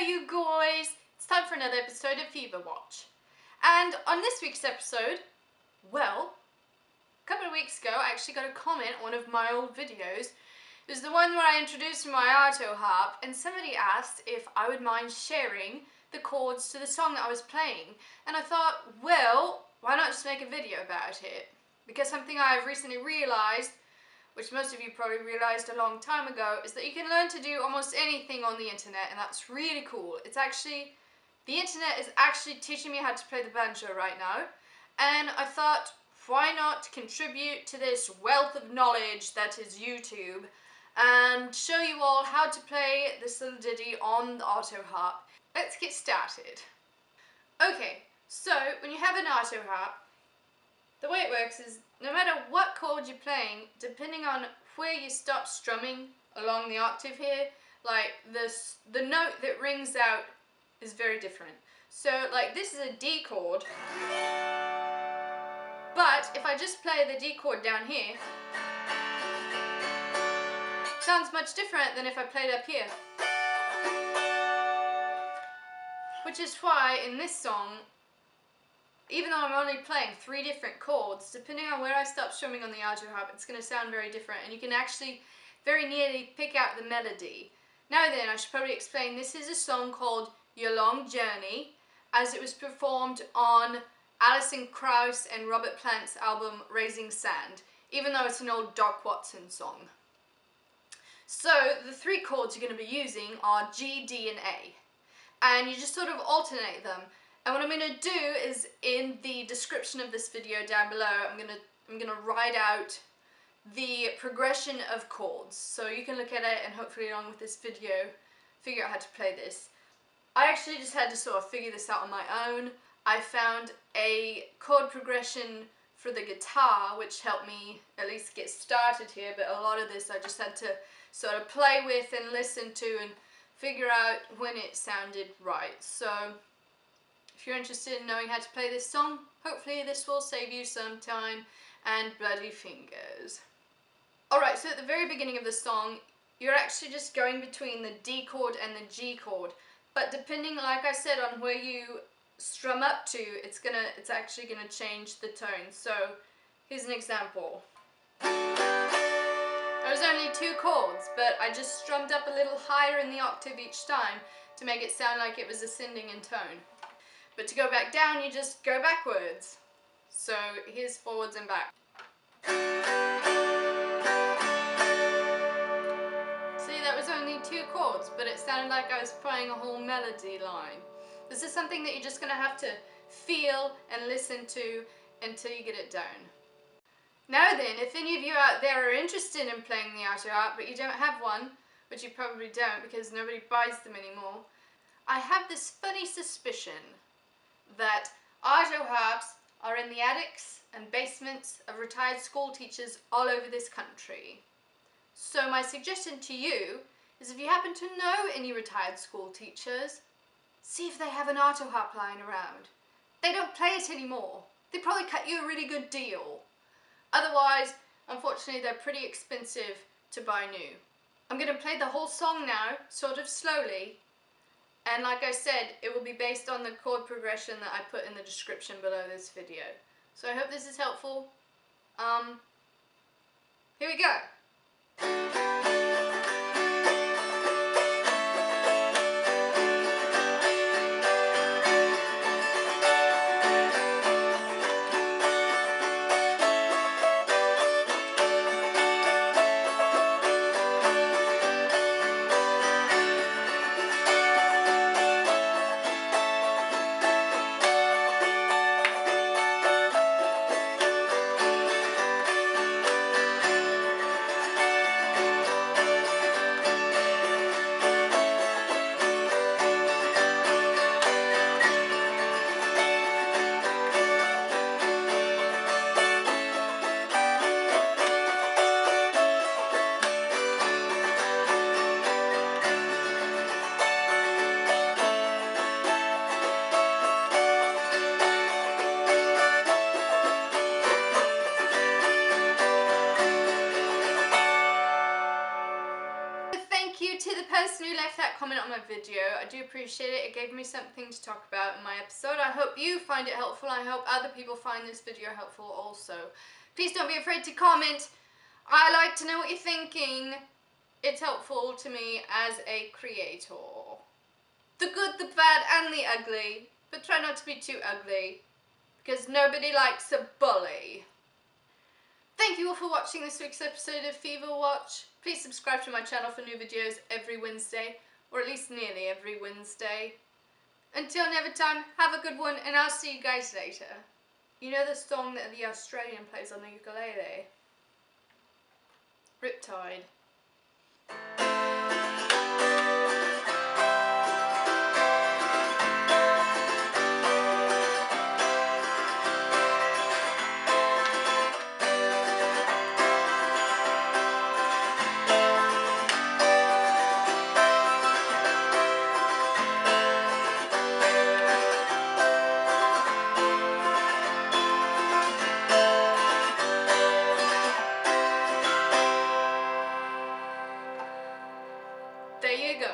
you guys! It's time for another episode of Fever Watch. And on this week's episode, well, a couple of weeks ago I actually got a comment on one of my old videos. It was the one where I introduced my Autoharp, and somebody asked if I would mind sharing the chords to the song that I was playing. And I thought, well, why not just make a video about it? Because something I've recently realised, which most of you probably realised a long time ago, is that you can learn to do almost anything on the internet, and that's really cool. The internet is actually teaching me how to play the banjo right now, and I thought, why not contribute to this wealth of knowledge that is YouTube, and show you all how to play this little ditty on the Autoharp. Let's get started. Okay, so when you have an Autoharp, the way it works is, no matter what chord you're playing, depending on where you stop strumming along the octave here, like the note that rings out is very different. So like this is a D chord, but if I just play the D chord down here, it sounds much different than if I played up here. Which is why in this song, even though I'm only playing 3 different chords, depending on where I stop strumming on the Autoharp, it's going to sound very different, and you can actually very nearly pick out the melody. Now then, I should probably explain, this is a song called Your Long Journey, as it was performed on Alison, Krauss and Robert Plant's album Raising Sand, even though it's an old Doc Watson song. So the 3 chords you're going to be using are G, D and A, and you just sort of alternate them. And what I'm going to do is, in the description of this video down below, I'm going to write out the progression of chords, so you can look at it and hopefully along with this video figure out how to play this. I actually just had to sort of figure this out on my own. I found a chord progression for the guitar which helped me at least get started here, but a lot of this I just had to sort of play with and listen to and figure out when it sounded right. So if you're interested in knowing how to play this song, hopefully this will save you some time and bloody fingers. Alright, so at the very beginning of the song, you're actually just going between the D chord and the G chord. But depending, like I said, on where you strum up to, it's actually gonna change the tone. So here's an example. There was only 2 chords, but I just strummed up a little higher in the octave each time to make it sound like it was ascending in tone. But to go back down, you just go backwards. So here's forwards and back. See, that was only 2 chords, but it sounded like I was playing a whole melody line. This is something that you're just going to have to feel and listen to until you get it down. Now then, if any of you out there are interested in playing the Autoharp, but you don't have one, which you probably don't because nobody buys them anymore, I have this funny suspicion that Autoharps are in the attics and basements of retired school teachers all over this country. So my suggestion to you is, if you happen to know any retired school teachers, see if they have an Autoharp lying around. They don't play it anymore. They probably cut you a really good deal. Otherwise, unfortunately, they're pretty expensive to buy new. I'm going to play the whole song now, sort of slowly. And like I said, it will be based on the chord progression that I put in the description below this video. So I hope this is helpful. Here we go. comment on my video. I do appreciate it. It gave me something to talk about in my episode. I hope you find it helpful. I hope other people find this video helpful also. Please don't be afraid to comment. I like to know what you're thinking. It's helpful to me as a creator. The good, the bad, and the ugly. But try not to be too ugly, because nobody likes a bully. Thank you all for watching this week's episode of Fever Watch. Please subscribe to my channel for new videos every Wednesday, or at least nearly every Wednesday. Until never time, have a good one, and I'll see you guys later. You know the song that the Australian plays on the ukulele? Riptide. There you go.